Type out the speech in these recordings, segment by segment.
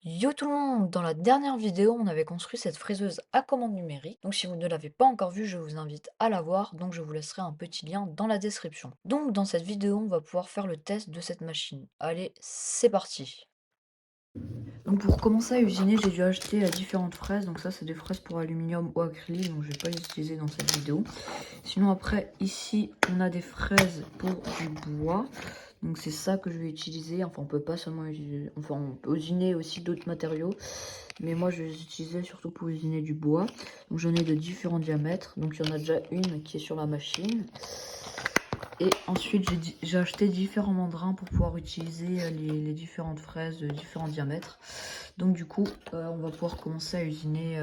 Yo tout le monde! Dans la dernière vidéo, on avait construit cette fraiseuse à commande numérique. Donc si vous ne l'avez pas encore vue, je vous invite à la voir. Donc je vous laisserai un petit lien dans la description. Donc dans cette vidéo, on va pouvoir faire le test de cette machine. Allez, c'est parti! Donc pour commencer à usiner, j'ai dû acheter différentes fraises. Donc ça, c'est des fraises pour aluminium ou acrylique. Donc je vais pas les utiliser dans cette vidéo. Sinon après, ici, on a des fraises pour du bois. Donc c'est ça que je vais utiliser. Enfin, on peut pas seulement utiliser... Enfin, on peut usiner aussi d'autres matériaux. Mais moi, je les utilisais surtout pour usiner du bois. Donc j'en ai de différents diamètres. Donc il y en a déjà une qui est sur la machine. Et ensuite, j'ai acheté différents mandrins pour pouvoir utiliser les différentes fraises de différents diamètres. Donc du coup, on va pouvoir commencer à usiner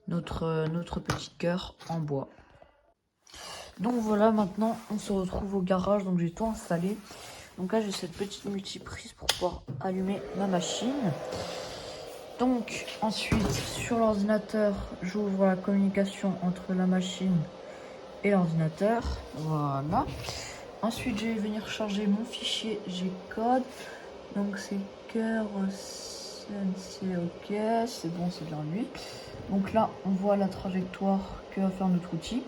notre petit cœur en bois. Donc voilà, maintenant, on se retrouve au garage. Donc j'ai tout installé. Donc là, j'ai cette petite multiprise pour pouvoir allumer ma machine. Donc ensuite, sur l'ordinateur, j'ouvre la communication entre la machine et l'ordinateur. Voilà. Ensuite, je vais venir charger mon fichier G-code. Donc c'est cœur CNC, ok, c'est bon, c'est bien lui. Donc là, on voit la trajectoire que va faire notre outil.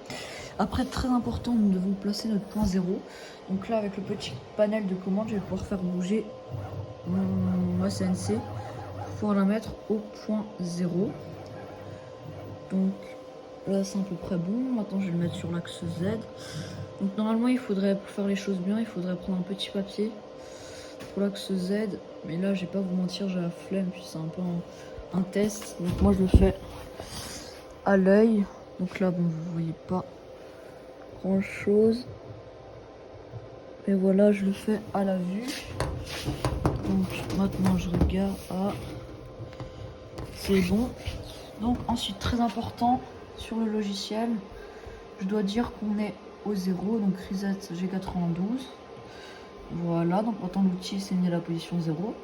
Après, très important, nous devons placer notre point 0. Donc là, avec le petit panel de commande, je vais pouvoir faire bouger ma CNC pour la mettre au point 0. Donc là, c'est à peu près bon. Maintenant, je vais le mettre sur l'axe Z. Donc normalement, il faudrait, pour faire les choses bien, il faudrait prendre un petit papier pour l'axe Z. Mais là, je vais pas vous mentir, j'ai la flemme, puis c'est un peu un test. Donc moi, je le fais à l'œil. Donc là, bon, vous voyez pas grand chose. Et voilà, je le fais à la vue. Donc maintenant, je regarde. Ah, c'est bon. Donc ensuite, très important, sur le logiciel, je dois dire qu'on est au 0, donc reset G92. Voilà, donc maintenant l'outil s'est mis à la position 0.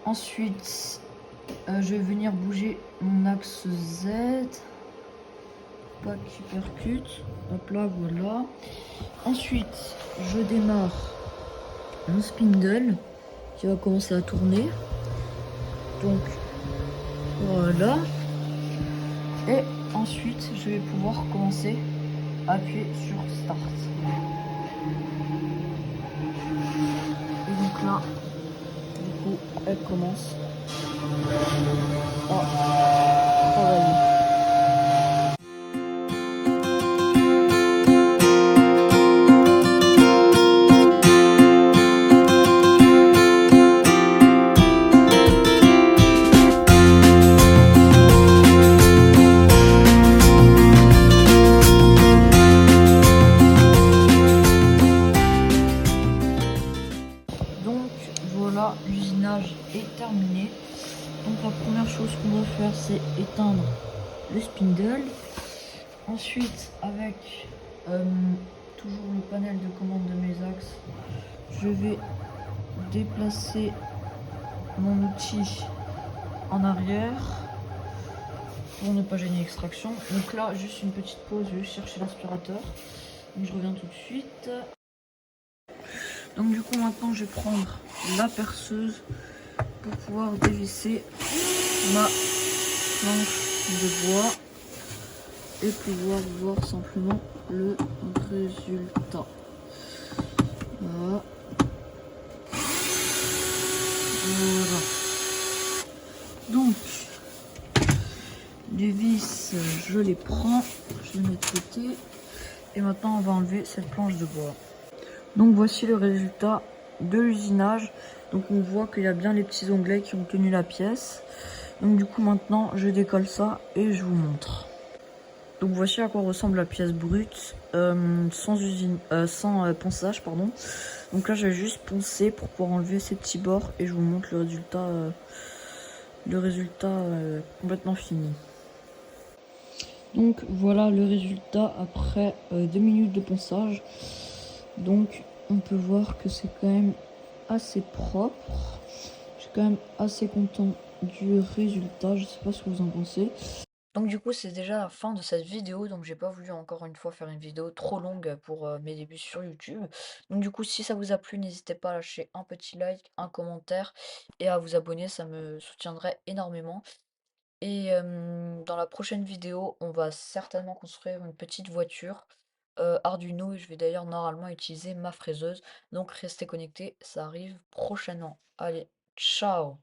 Ensuite, je vais venir bouger mon axe Z. Pas qui percute. Hop là, voilà. Ensuite, je démarre mon spindle qui va commencer à tourner. Donc, voilà. Et ensuite, je vais pouvoir commencer à appuyer sur Start. Et donc là, du coup, elle commence à travailler. Donc voilà, l'usinage est terminé. Donc la première chose qu'on va faire, c'est éteindre le spindle. Ensuite, avec toujours le panel de commande de mes axes, je vais déplacer mon outil en arrière pour ne pas gêner l'extraction. Donc là, juste une petite pause, je vais chercher l'aspirateur. Donc je reviens tout de suite. Donc du coup maintenant je vais prendre la perceuse pour pouvoir dévisser ma planche de bois et pouvoir voir simplement le résultat. Voilà. Voilà. Donc les vis, je les prends, je les mets de côté et maintenant on va enlever cette planche de bois. Donc voici le résultat de l'usinage. Donc on voit qu'il y a bien les petits onglets qui ont tenu la pièce. Donc du coup maintenant je décolle ça et je vous montre. Donc voici à quoi ressemble la pièce brute sans ponçage pardon. Donc là je vais juste poncer pour pouvoir enlever ces petits bords et je vous montre le résultat complètement fini. Donc voilà le résultat après 2 minutes de ponçage. Donc on peut voir que c'est quand même assez propre. Je suis quand même assez content du résultat. Je sais pas ce que vous en pensez. Donc du coup, c'est déjà la fin de cette vidéo, donc j'ai pas voulu encore une fois faire une vidéo trop longue pour mes débuts sur YouTube. Donc du coup, si ça vous a plu, n'hésitez pas à lâcher un petit like, un commentaire et à vous abonner, ça me soutiendrait énormément. Et dans la prochaine vidéo, on va certainement construire une petite voiture Arduino et je vais d'ailleurs normalement utiliser ma fraiseuse. Donc restez connectés, ça arrive prochainement. Allez, ciao!